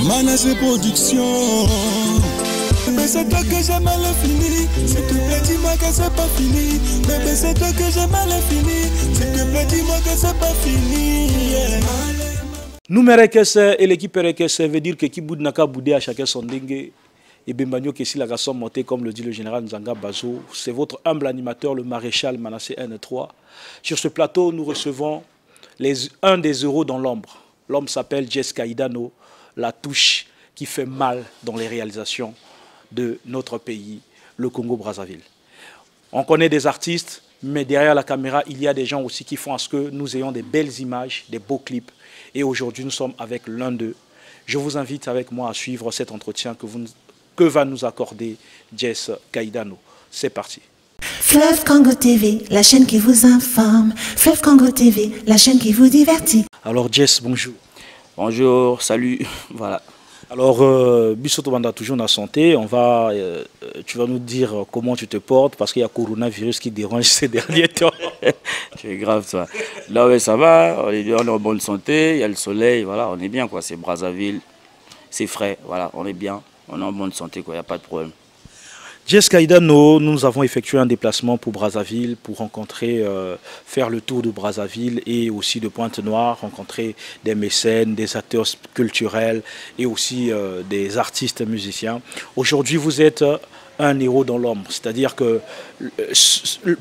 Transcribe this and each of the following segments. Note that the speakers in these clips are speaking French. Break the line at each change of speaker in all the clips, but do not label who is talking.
Manassé Production. Mais c'est toi que j'ai mal fini. S'il te plaît, dis-moi que c'est pas fini. Mais c'est toi que j'ai mal fini. S'il te plaît, dis-moi que c'est pas fini.
Nous et l'équipe RKS veut dire que Kiboud Naka Boudé à chacun son dengue. Et Bembanyo Kessi la garçon monté, comme le dit le général Nzanga Bazo. C'est votre humble animateur, le maréchal Manassé N3. Sur ce plateau, nous recevons un des héros dans l'ombre. L'homme s'appelle Jess Kaidano, la touche qui fait mal dans les réalisations de notre pays, le Congo-Brazzaville. On connaît des artistes, mais derrière la caméra, il y a des gens aussi qui font à ce que nous ayons des belles images, des beaux clips. Et aujourd'hui, nous sommes avec l'un d'eux. Je vous invite avec moi à suivre cet entretien que va nous accorder Jess Kaidano. C'est parti.
Fleuve Congo TV, la chaîne qui vous informe. Fleuve Congo TV, la chaîne qui vous divertit.
Alors Jess, bonjour.
Bonjour, salut, voilà.
Alors, Bissoto Banda, toujours dans la santé, tu vas nous dire comment tu te portes parce qu'il y a le coronavirus qui dérange ces derniers temps.
C'est grave ça. Là, ouais, ça va, on est en bonne santé, il y a le soleil, voilà, on est bien, quoi. C'est Brazzaville, c'est frais, voilà, on est bien, on est en bonne santé, quoi, il n'y a pas de problème.
Jess Kaidano, nous avons effectué un déplacement pour Brazzaville pour rencontrer, faire le tour de Brazzaville et aussi de Pointe-Noire, rencontrer des mécènes, des acteurs culturels et aussi des artistes musiciens. Aujourd'hui, vous êtes un héros dans l'ombre, c'est-à-dire que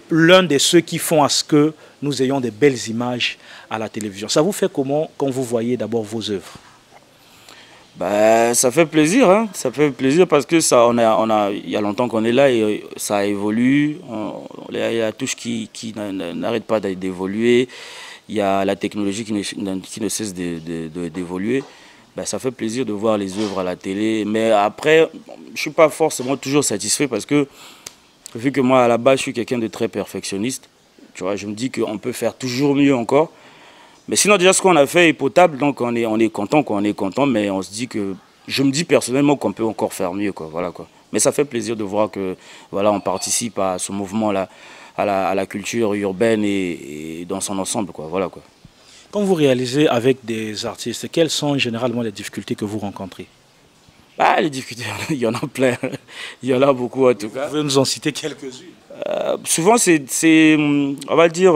l'un de ceux qui font à ce que nous ayons des belles images à la télévision. Ça vous fait comment quand vous voyez d'abord vos œuvres?
Bah, ça fait plaisir, hein. Ça fait plaisir parce que ça, il y a longtemps qu'on est là et ça évolue. Il y a la touche qui n'arrête pas d'évoluer. Il y a la technologie qui ne cesse d'évoluer. Bah, ça fait plaisir de voir les œuvres à la télé. Mais après, je ne suis pas forcément toujours satisfait parce que, vu que moi, à la base, je suis quelqu'un de très perfectionniste, tu vois, je me dis qu'on peut faire toujours mieux encore. Mais sinon, déjà, ce qu'on a fait est potable, donc on est content, quoi. On est content, mais on se dit que, je me dis personnellement qu'on peut encore faire mieux, quoi. Voilà, quoi. Mais ça fait plaisir de voir que, voilà, on participe à ce mouvement-là, à la culture urbaine et dans son ensemble, quoi. Voilà, quoi.
Quand vous réalisez avec des artistes, quelles sont généralement les difficultés que vous rencontrez?
Ah, les difficultés, il y en a plein. Il y en a beaucoup, en tout cas.
Vous pouvez nous en citer quelques-unes?
Souvent, c'est, on va dire,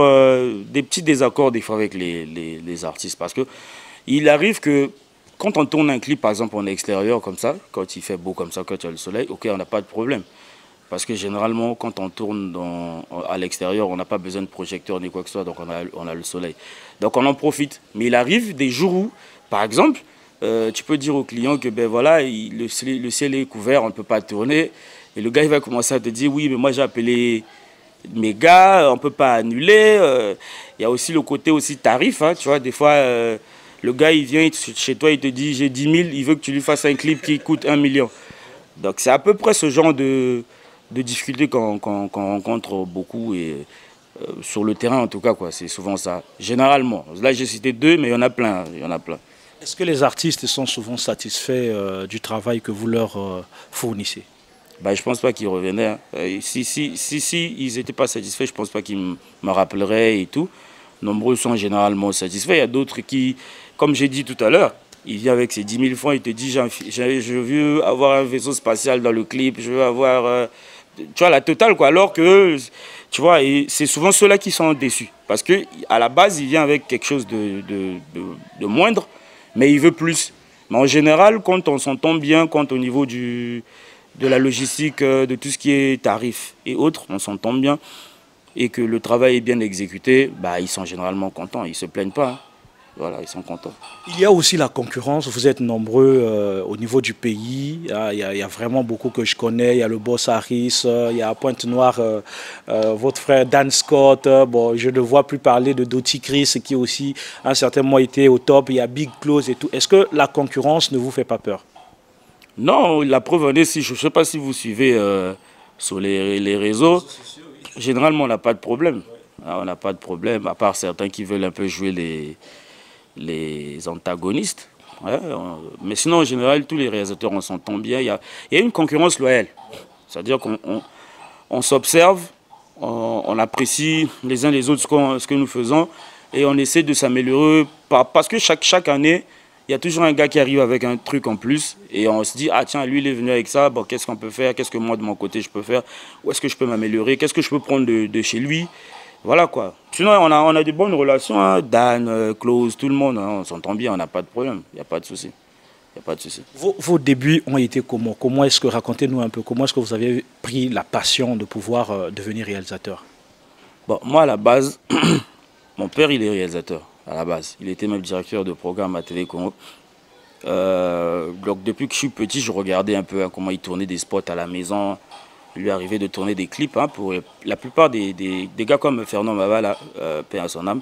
des petits désaccords des fois avec les artistes. Parce qu'il arrive que quand on tourne un clip, par exemple, en extérieur comme ça, quand il fait beau comme ça, quand il y a le soleil, ok, on n'a pas de problème. Parce que généralement, quand on tourne à l'extérieur, on n'a pas besoin de projecteur ni quoi que ce soit, donc on a le soleil. Donc on en profite. Mais il arrive des jours où, par exemple, tu peux dire au client que ben voilà, le ciel est couvert, on ne peut pas tourner. Et le gars, il va commencer à te dire, oui, mais moi j'ai appelé mes gars, on ne peut pas annuler. Il y a aussi le côté aussi tarif, hein, tu vois, des fois, le gars, il vient chez toi, il te dit, j'ai 10 000, il veut que tu lui fasses un clip qui coûte 1 million. Donc c'est à peu près ce genre de difficultés qu'on rencontre beaucoup, et sur le terrain en tout cas, quoi, c'est souvent ça. Généralement, là j'ai cité deux, mais il y en a plein, il y en a plein.
Est-ce que les artistes sont souvent satisfaits du travail que vous leur fournissez?
Bah, je ne pense pas qu'ils revenaient. Hein. Si ils n'étaient pas satisfaits, je ne pense pas qu'ils me rappelleraient et tout. Nombreux sont généralement satisfaits. Il y a d'autres qui, comme j'ai dit tout à l'heure, il vient avec ses 10 000 francs, il te dit je veux avoir un vaisseau spatial dans le clip, je veux avoir tu vois, la totale, quoi. Alors que, tu vois, c'est souvent ceux-là qui sont déçus. Parce qu'à la base, il vient avec quelque chose de moindre, mais il veut plus. Mais en général, quand on s'entend bien, quand au niveau de la logistique, de tout ce qui est tarifs et autres, on s'entend bien, et que le travail est bien exécuté, bah, ils sont généralement contents, ils ne se plaignent pas. Hein. Voilà, ils sont contents.
Il y a aussi la concurrence, vous êtes nombreux au niveau du pays, il y a vraiment beaucoup que je connais, il y a le boss Harris, il y a à Pointe-Noire, votre frère Dan Scott, bon, je ne vois plus parler de Doty Chris qui aussi à un certain moment était au top, il y a Big Close et tout. Est-ce que la concurrence ne vous fait pas peur?
Non, la preuve en est, je ne sais pas si vous suivez sur les réseaux, généralement on n'a pas de problème. On n'a pas de problème, à part certains qui veulent un peu jouer les antagonistes. Ouais, mais sinon, en général, tous les réalisateurs, on s'entend bien. Il y a une concurrence loyale. C'est-à-dire qu'on s'observe, on apprécie les uns les autres ce que nous faisons et on essaie de s'améliorer. Parce que chaque année, il y a toujours un gars qui arrive avec un truc en plus et on se dit, ah tiens, lui il est venu avec ça, bon, qu'est-ce qu'on peut faire, qu'est-ce que moi de mon côté je peux faire, où est-ce que je peux m'améliorer, qu'est-ce que je peux prendre de chez lui, voilà quoi. Sinon on a de bonnes relations, hein. Dan, Klaus, tout le monde, hein, on s'entend bien, on n'a pas de problème, il n'y a pas de souci. Y a pas de souci.
Vos débuts ont été comment? Comment est-ce que, racontez-nous un peu, comment est-ce que vous avez pris la passion de pouvoir devenir réalisateur?
Bon, moi à la base, mon père il est réalisateur. À la base, il était même directeur de programme à TV Congo. Donc depuis que je suis petit, je regardais un peu hein, comment il tournait des spots à la maison. Il lui arrivait de tourner des clips hein, pour la plupart des gars comme Fernand Mavala, paix à son âme,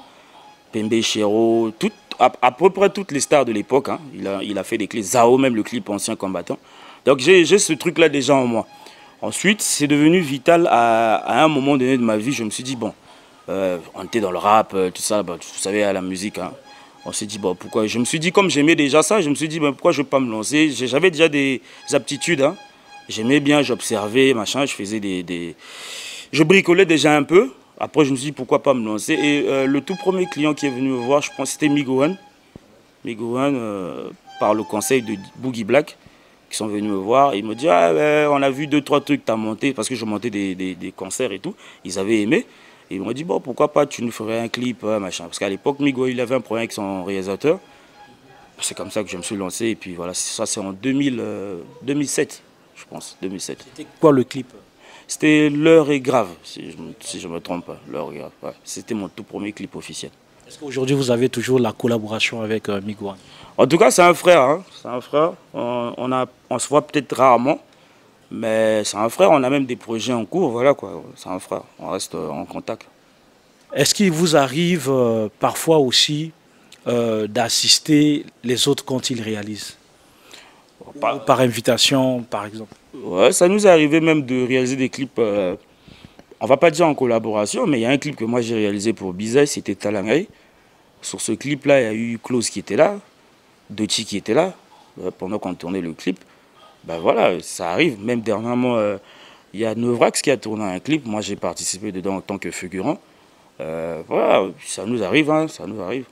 Pembe Chero, à peu près toutes les stars de l'époque. Hein. Il a fait des clips, Zao même le clip Ancien Combattant. Donc j'ai ce truc-là déjà en moi. Ensuite, c'est devenu vital à un moment donné de ma vie. Je me suis dit, bon, on était dans le rap, tout ça, bah, vous savez, à la musique. Hein. On s'est dit, bon, pourquoi? Je me suis dit, comme j'aimais déjà ça, je me suis dit, ben, pourquoi je ne vais pas me lancer? J'avais déjà des aptitudes. Hein. J'aimais bien, j'observais, machin, je faisais Je bricolais déjà un peu. Après, je me suis dit, pourquoi pas me lancer? Et le tout premier client qui est venu me voir, je pense, c'était Migohan. Migohan, par le conseil de Boogie Black, qui sont venus me voir. Ils me disent, ah, ben, on a vu 2-3 trucs que tu as monté, parce que je montais des concerts et tout. Ils avaient aimé. Et ils m'ont dit, bon, pourquoi pas, tu nous ferais un clip, machin. Parce qu'à l'époque, Migo, il avait un problème avec son réalisateur. C'est comme ça que je me suis lancé. Et puis voilà, ça c'est en 2007, je pense, 2007.
C'était quoi le clip?
C'était L'heure est grave, si je ne me trompe pas. L'heure est grave, ouais. C'était mon tout premier clip officiel.
Est-ce qu'aujourd'hui, vous avez toujours la collaboration avec Migo?
En tout cas, c'est un frère. Hein. C'est un frère. On se voit peut-être rarement. Mais c'est un frère, on a même des projets en cours, voilà quoi, c'est un frère, on reste en contact.
Est-ce qu'il vous arrive parfois aussi d'assister les autres quand ils réalisent? Par invitation, par exemple?
Ouais, ça nous est arrivé même de réaliser des clips, on va pas dire en collaboration, mais il y a un clip que moi j'ai réalisé pour Bizay, c'était Talangay. Sur ce clip-là, il y a eu Klaus qui était là, Dochi qui était là, pendant qu'on tournait le clip. Ben voilà, ça arrive. Même dernièrement, il y a Novrax qui a tourné un clip. Moi, j'ai participé dedans en tant que figurant. Voilà, ça nous arrive, hein, ça nous arrive.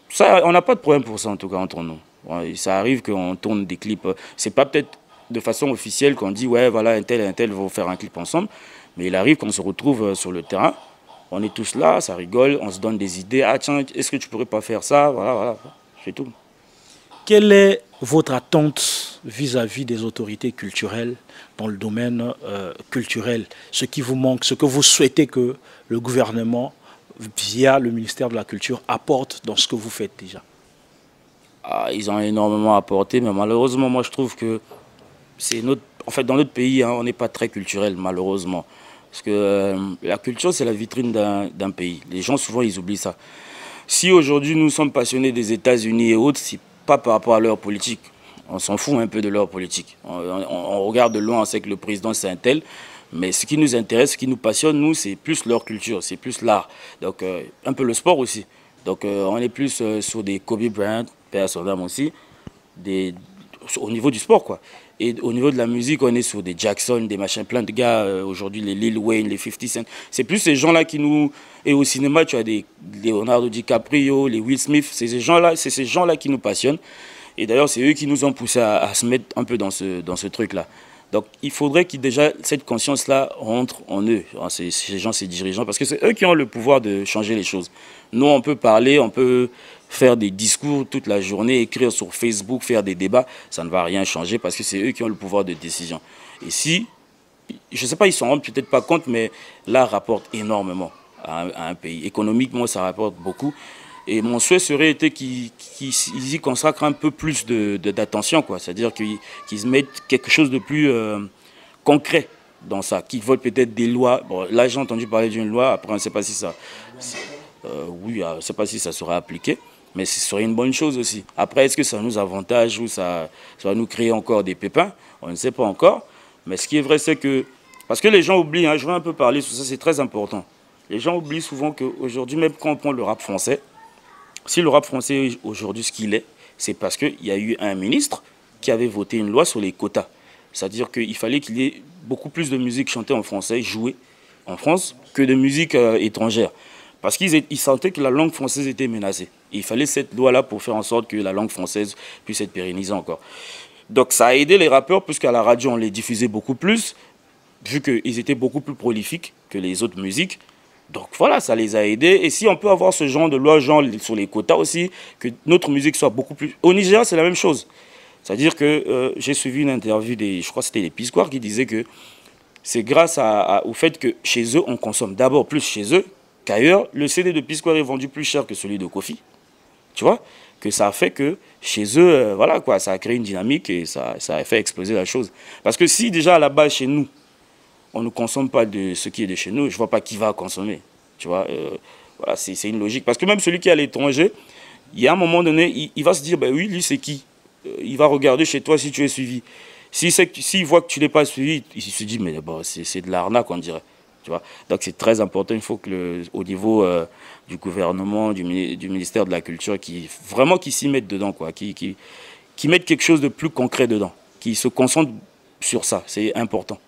Ça, on n'a pas de problème pour ça, en tout cas, entre nous. Ouais, ça arrive qu'on tourne des clips. C'est pas peut-être de façon officielle qu'on dit, ouais, voilà, un tel vont faire un clip ensemble. Mais il arrive qu'on se retrouve sur le terrain. On est tous là, ça rigole, on se donne des idées. Ah tiens, est-ce que tu pourrais pas faire ça? Voilà, voilà, c'est tout.
Quelle est votre attente vis-à-vis des autorités culturelles dans le domaine culturel? Ce qui vous manque, ce que vous souhaitez que le gouvernement, via le ministère de la Culture, apporte dans ce que vous faites déjà?
Ah, ils ont énormément apporté, mais malheureusement, moi je trouve que c'est en fait, dans notre pays, hein, on n'est pas très culturel, malheureusement. Parce que la culture, c'est la vitrine d'un pays. Les gens, souvent, ils oublient ça. Si aujourd'hui, nous sommes passionnés des États-Unis et autres, c'est pas par rapport à leur politique. On s'en fout un peu de leur politique. On regarde de loin, on sait que le président, c'est un tel. Mais ce qui nous intéresse, ce qui nous passionne, nous, c'est plus leur culture, c'est plus l'art. Donc, un peu le sport aussi. Donc, on est plus sur des Kobe Bryant, père son âme aussi, au niveau du sport, quoi. Et au niveau de la musique, on est sur des Jackson, des machins, plein de gars, aujourd'hui, les Lil Wayne, les 50 Cent. C'est plus ces gens-là qui nous... Et au cinéma, tu as des Leonardo DiCaprio, les Will Smith, c'est ces gens-là qui nous passionnent. Et d'ailleurs, c'est eux qui nous ont poussé à se mettre un peu dans ce truc-là. Donc, il faudrait que déjà cette conscience-là rentre en eux, ces gens, ces dirigeants, parce que c'est eux qui ont le pouvoir de changer les choses. Nous, on peut parler, on peut faire des discours toute la journée, écrire sur Facebook, faire des débats, ça ne va rien changer parce que c'est eux qui ont le pouvoir de décision. Et si, je ne sais pas, ils ne s'en rendent peut-être pas compte, mais l'art rapporte énormément à un pays. Économiquement, ça rapporte beaucoup. Et mon souhait serait qu'ils y consacrent un peu plus d'attention, quoi. C'est-à-dire qu'ils se mettent quelque chose de plus concret dans ça, qu'ils votent peut-être des lois. Bon, là, j'ai entendu parler d'une loi, après, on ne sait pas si ça... oui, on ne sait pas si ça sera appliqué, mais ce serait une bonne chose aussi. Après, est-ce que ça nous avantage ou ça va nous créer encore des pépins? On ne sait pas encore. Mais ce qui est vrai, c'est que... Parce que les gens oublient, hein, je vais un peu parler sur ça, c'est très important. Les gens oublient souvent qu'aujourd'hui, même quand on prend le rap français, si le rap français est aujourd'hui ce qu'il est, c'est parce qu'il y a eu un ministre qui avait voté une loi sur les quotas. C'est-à-dire qu'il fallait qu'il y ait beaucoup plus de musique chantée en français, jouée en France, que de musique étrangère. Parce qu'ils sentaient que la langue française était menacée. Il fallait cette loi-là pour faire en sorte que la langue française puisse être pérennisée encore. Donc ça a aidé les rappeurs, puisqu'à la radio, on les diffusait beaucoup plus, vu qu'ils étaient beaucoup plus prolifiques que les autres musiques. Donc voilà, ça les a aidés. Et si on peut avoir ce genre de loi, genre sur les quotas aussi, que notre musique soit beaucoup plus... Au Nigeria, c'est la même chose. C'est-à-dire que j'ai suivi une interview, je crois que c'était les Pisquoires, qui disaient que c'est grâce au fait que chez eux, on consomme d'abord plus chez eux qu'ailleurs. Le CD de Pisquoire est vendu plus cher que celui de Kofi. Tu vois? Que ça a fait que chez eux, voilà quoi, ça a créé une dynamique et ça a fait exploser la chose. Parce que si déjà à la base chez nous, on ne consomme pas de ce qui est de chez nous, je ne vois pas qui va consommer. Tu vois, voilà, c'est une logique. Parce que même celui qui est à l'étranger, il y a un moment donné, il va se dire, ben oui, lui c'est qui? Il va regarder chez toi si tu es suivi. S'il voit que tu n'es pas suivi, il se dit, mais bon, c'est de l'arnaque, on dirait. Tu vois. Donc c'est très important, il faut que au niveau du gouvernement, du ministère de la Culture, vraiment qu'ils s'y mettent dedans, quoi, qui mettent quelque chose de plus concret dedans, qui se concentrent sur ça, c'est important.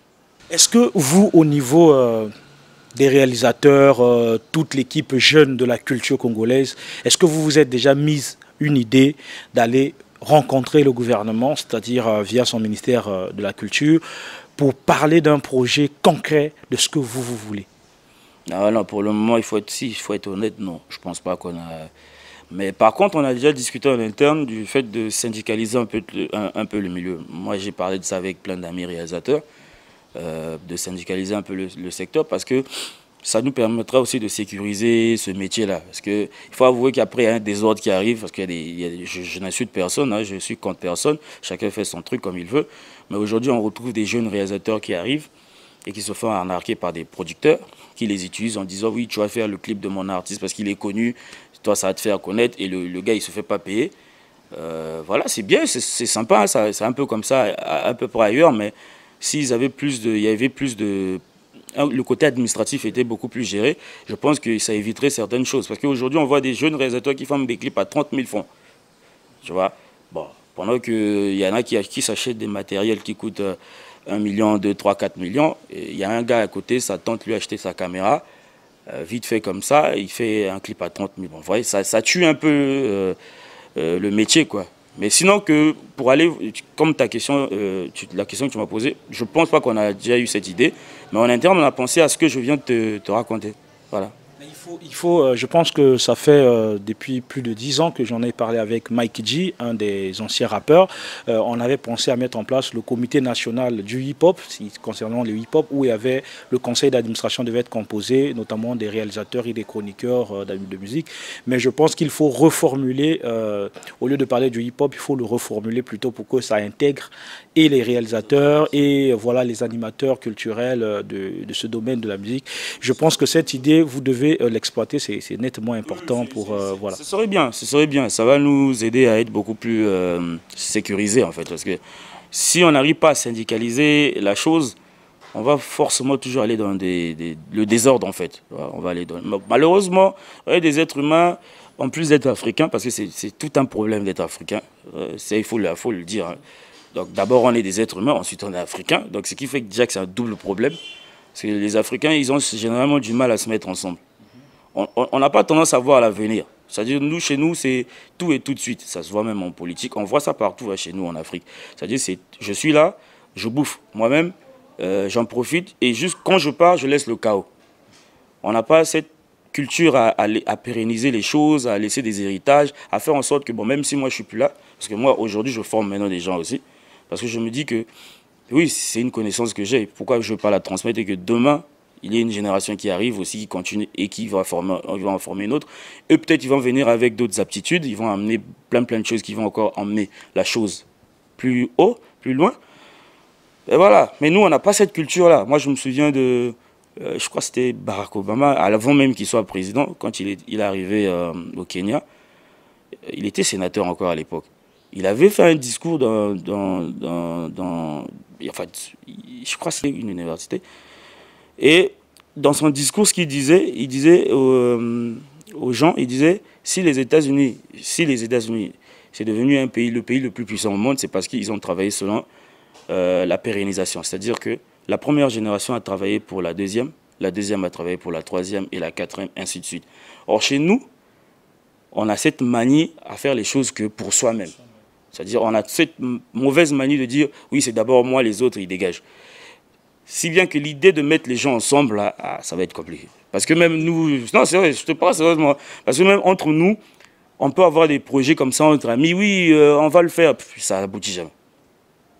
Est-ce que vous, au niveau des réalisateurs, toute l'équipe jeune de la culture congolaise, est-ce que vous vous êtes déjà mis une idée d'aller rencontrer le gouvernement, c'est-à-dire via son ministère de la Culture, pour parler d'un projet concret de ce que vous voulez?
Non, pour le moment, il faut être honnête, non. Je ne pense pas qu'on a... Mais par contre, on a déjà discuté en interne du fait de syndicaliser un peu le milieu. Moi, j'ai parlé de ça avec plein d'amis réalisateurs, de syndicaliser un peu le secteur, parce que ça nous permettra aussi de sécuriser ce métier-là. Parce qu'il faut avouer qu'après, il y a un désordre qui arrive, parce que je n'insulte personne, hein, je suis contre personne, chacun fait son truc comme il veut. Mais aujourd'hui, on retrouve des jeunes réalisateurs qui arrivent et qui se font arnaquer par des producteurs, qui les utilisent en disant « oui, tu vas faire le clip de mon artiste parce qu'il est connu, toi, ça va te faire connaître », et le gars, il ne se fait pas payer. Voilà, c'est bien, c'est sympa, hein, c'est un peu comme ça, un peu par ailleurs, mais s'ils avaient il y avait plus de... Le côté administratif était beaucoup plus géré, je pense que ça éviterait certaines choses. Parce qu'aujourd'hui, on voit des jeunes réalisateurs qui font des clips à 30 000 francs. Tu vois, bon, pendant qu'il y en a qui s'achètent des matériels qui coûtent 1 million, 2, 3, 4 millions. Il y a un gars à côté, sa tante lui a acheté sa caméra, vite fait comme ça, il fait un clip à 30 000. Bon, vous voyez, ça tue un peu le métier, quoi. Mais sinon, pour aller, comme ta question, la question que tu m'as posée, je ne pense pas qu'on a déjà eu cette idée. Mais en interne, on a pensé à ce que je viens de te raconter. Voilà.
Je pense que ça fait depuis plus de 10 ans que j'en ai parlé avec Mike G, un des anciens rappeurs. On avait pensé à mettre en place le comité national du hip-hop, concernant le hip-hop, où il y avait le conseil d'administration devait être composé, notamment des réalisateurs et des chroniqueurs de musique. Mais je pense qu'il faut reformuler, au lieu de parler du hip-hop, il faut le reformuler plutôt pour que ça intègre et les réalisateurs et voilà, les animateurs culturels de ce domaine de la musique. Je pense que cette idée, vous devez l'exploiter, c'est nettement important pour... voilà.
Ce serait bien, ça va nous aider à être beaucoup plus sécurisés en fait, parce que si on n'arrive pas à syndicaliser la chose, on va forcément toujours aller dans le désordre en fait. On va aller malheureusement, des êtres humains, en plus d'être africains, parce que c'est tout un problème d'être africain, il faut le dire. Hein. Donc d'abord on est des êtres humains, ensuite on est africains, donc ce qui fait déjà que c'est un double problème. Parce que les Africains, ils ont généralement du mal à se mettre ensemble. On n'a pas tendance à voir l'avenir. C'est-à-dire, nous, chez nous, c'est tout et tout de suite. Ça se voit même en politique. On voit ça partout chez nous en Afrique. C'est-à-dire, je suis là, je bouffe moi-même, j'en profite. Et juste quand je pars, je laisse le chaos. On n'a pas cette culture à pérenniser les choses, à laisser des héritages, à faire en sorte que, bon, même si moi, je ne suis plus là, parce que moi, aujourd'hui, je forme maintenant des gens aussi, parce que je me dis que oui, c'est une connaissance que j'ai. Pourquoi je ne veux pas la transmettre et que demain, il y a une génération qui arrive aussi, qui continue et qui va en former une autre. Eux, peut-être, ils vont venir avec d'autres aptitudes. Ils vont amener plein de choses qui vont encore emmener la chose plus haut, plus loin. Et voilà. Mais nous, on n'a pas cette culture-là. Moi, je me souviens de... je crois que c'était Barack Obama, avant même qu'il soit président, quand il est arrivé au Kenya. Il était sénateur encore à l'époque. Il avait fait un discours enfin, je crois que c'était une université. Et dans son discours, ce qu'il disait, il disait aux gens, il disait, si les États-Unis, c'est devenu le pays le plus puissant au monde, c'est parce qu'ils ont travaillé selon la pérennisation. C'est-à-dire que la première génération a travaillé pour la deuxième, la deuxième a travaillé pour la troisième et la quatrième, ainsi de suite. Or, chez nous, on a cette manie à faire les choses que pour soi-même. C'est-à-dire, on a cette mauvaise manie de dire, oui, c'est d'abord moi, les autres, ils dégagent. Si bien que l'idée de mettre les gens ensemble, là, ça va être compliqué. Parce que même nous, non, c'est vrai, je te parle sérieusement, parce que même entre nous, on peut avoir des projets comme ça entre amis, oui, on va le faire, puis ça n'aboutit jamais.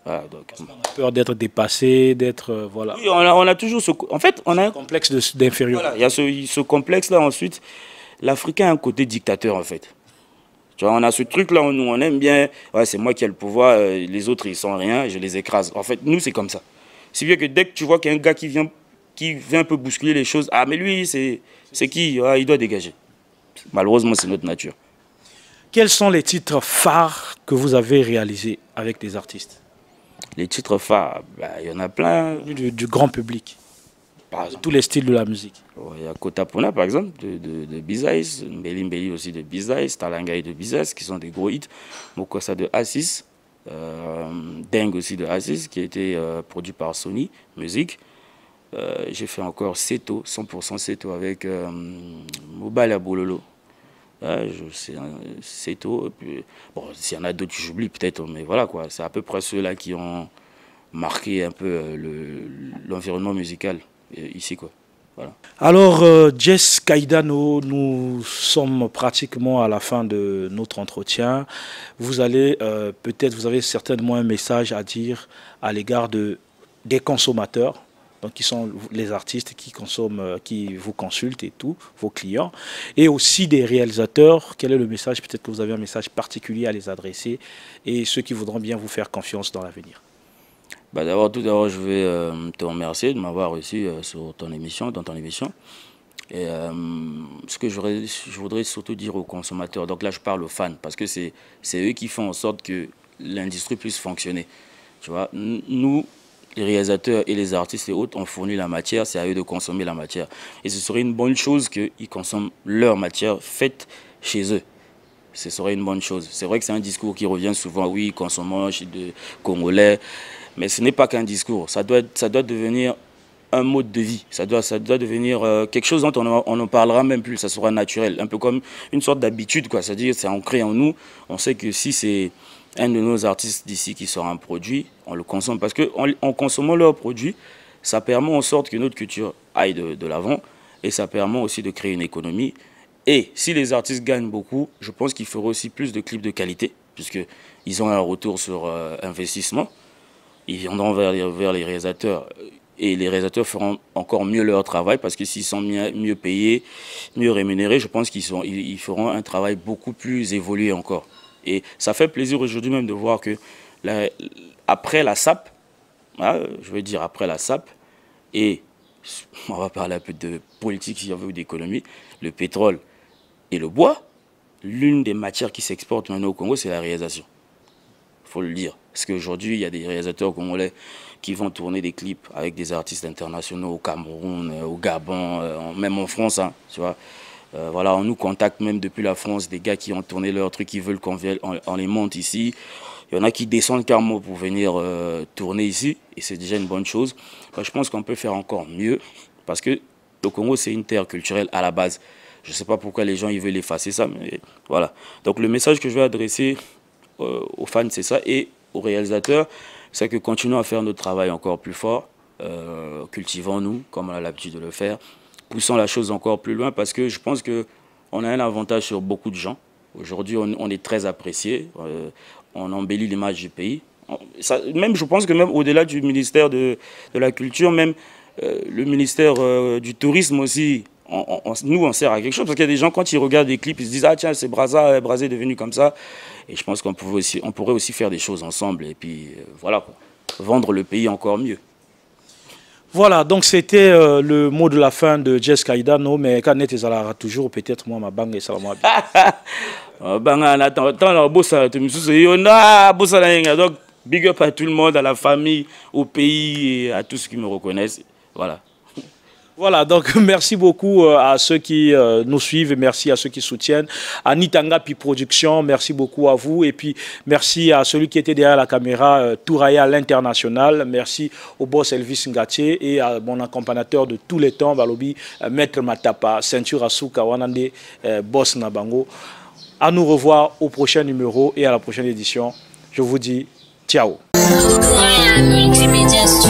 Voilà, donc,
on a peur d'être dépassé, d'être... voilà.
Oui, on a toujours ce... En fait, on a un
complexe d'infériorité.
Voilà, il y a ce complexe-là. Ensuite, l'Africain a un côté dictateur, en fait. Tu vois, on a ce truc-là, nous, on aime bien, ouais, c'est moi qui ai le pouvoir, les autres, ils sont rien, je les écrase. En fait, nous, c'est comme ça. Si bien que dès que tu vois qu'il y a un gars qui vient un peu bousculer les choses, ah, mais lui, c'est qui? Ah, il doit dégager. Malheureusement, c'est notre nature.
Quels sont les titres phares que vous avez réalisés avec des artistes?
Les titres phares, bah, il y en a plein.
Du grand public, par tous les styles de la musique.
Il y a Kotapona, par exemple, de Bizaïs, Mbeli Mbeli aussi de Bizaïs, Talangaï de Bizaïs, qui sont des gros hits. Mokosa de Assis, Deng aussi de Assis, qui a été produit par Sony Music. J'ai fait encore Seto, 100% Seto avec Mobala Bololo. C'est tout. Bon, s'il y en a d'autres, j'oublie peut-être, mais voilà quoi. C'est à peu près ceux-là qui ont marqué un peu l'environnement musical ici quoi. Voilà.
Alors, Jess Kaidano, nous sommes pratiquement à la fin de notre entretien. Vous allez peut-être, vous avez certainement un message à dire à l'égard des consommateurs. Donc, qui sont les artistes qui consomment, qui vous consultent et tout, vos clients, et aussi des réalisateurs. Quel est le message? Peut-être que vous avez un message particulier à les adresser et ceux qui voudront bien vous faire confiance dans l'avenir.
Bah tout d'abord, je vais te remercier de m'avoir reçu dans ton émission. Et ce que je voudrais surtout dire aux consommateurs, donc là je parle aux fans, parce que c'est eux qui font en sorte que l'industrie puisse fonctionner. Tu vois, nous, les réalisateurs et les artistes et autres ont fourni la matière, c'est à eux de consommer la matière. Et ce serait une bonne chose qu'ils consomment leur matière faite chez eux. Ce serait une bonne chose. C'est vrai que c'est un discours qui revient souvent, oui, consommons chez des Congolais, mais ce n'est pas qu'un discours. Ça doit devenir un mode de vie. Ça doit devenir quelque chose dont on n'en parlera même plus. Ça sera naturel, un peu comme une sorte d'habitude, quoi. C'est-à-dire c'est ancré en nous. On sait que si c'est un de nos artistes d'ici qui sort un produit, on le consomme. Parce qu'en consommant leurs produits, ça permet en sorte que notre culture aille de l'avant et ça permet aussi de créer une économie. Et si les artistes gagnent beaucoup, je pense qu'il faudra aussi plus de clips de qualité puisqu'ils ont un retour sur investissement. Ils viendront vers les réalisateurs et les réalisateurs feront encore mieux leur travail parce que s'ils sont mieux payés, mieux rémunérés, je pense qu'ils feront un travail beaucoup plus évolué encore. Et ça fait plaisir aujourd'hui même de voir que après la SAP, je veux dire après la SAP, et on va parler un peu de politique si on veut ou d'économie, le pétrole et le bois, l'une des matières qui s'exportent maintenant au Congo, c'est la réalisation. Il faut le dire. Parce qu'aujourd'hui, il y a des réalisateurs congolais qui vont tourner des clips avec des artistes internationaux au Cameroun, au Gabon, même en France, hein, tu vois. Voilà, on nous contacte même depuis la France, des gars qui ont tourné leur truc, qui veulent qu'on les monte ici. Il y en a qui descendent carrément pour venir tourner ici, et c'est déjà une bonne chose. Enfin, je pense qu'on peut faire encore mieux, parce que le Congo, c'est une terre culturelle à la base. Je ne sais pas pourquoi les gens ils veulent effacer ça, mais voilà. Donc le message que je vais adresser aux fans, c'est ça, et aux réalisateurs, c'est que continuons à faire notre travail encore plus fort, cultivons-nous, comme on a l'habitude de le faire, poussons la chose encore plus loin, parce que je pense qu'on a un avantage sur beaucoup de gens. Aujourd'hui, on est très apprécié, on embellit l'image du pays. Même, je pense que même au-delà du ministère de la Culture, même le ministère du Tourisme aussi, nous on sert à quelque chose, parce qu'il y a des gens, quand ils regardent des clips, ils se disent « Ah tiens, c'est Brazza est devenu comme ça ». Et je pense qu'on pourrait aussi faire des choses ensemble, et puis voilà, quoi. Vendre le pays encore mieux.
Voilà, donc c'était le mot de la fin de Jess Kaidano, mais quand net ezala toujours peut-être moi ma banque et salama.
Banga na tant la bossa te misusu yona bossa na yenga, donc big up à tout le monde, à la famille, au pays et à tous ceux qui me reconnaissent. Voilà.
Voilà, donc merci beaucoup à ceux qui nous suivent et merci à ceux qui soutiennent. À Nitanga Pi Production, merci beaucoup à vous. Et puis merci à celui qui était derrière la caméra, Touraya à l'international. Merci au boss Elvis Ngatier et à mon accompagnateur de tous les temps, Balobi, Maître Matapa, Ceinture Asuka, Wanande, Boss Nabango. À nous revoir au prochain numéro et à la prochaine édition. Je vous dis ciao.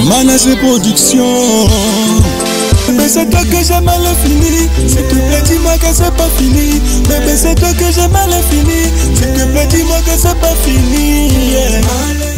Manage Production. Mais c'est toi que j'ai mal fini. S'il te plaît, dis-moi que c'est pas fini. Mais c'est toi que j'ai mal fini. S'il te plaît, dis-moi que c'est pas fini. Yeah.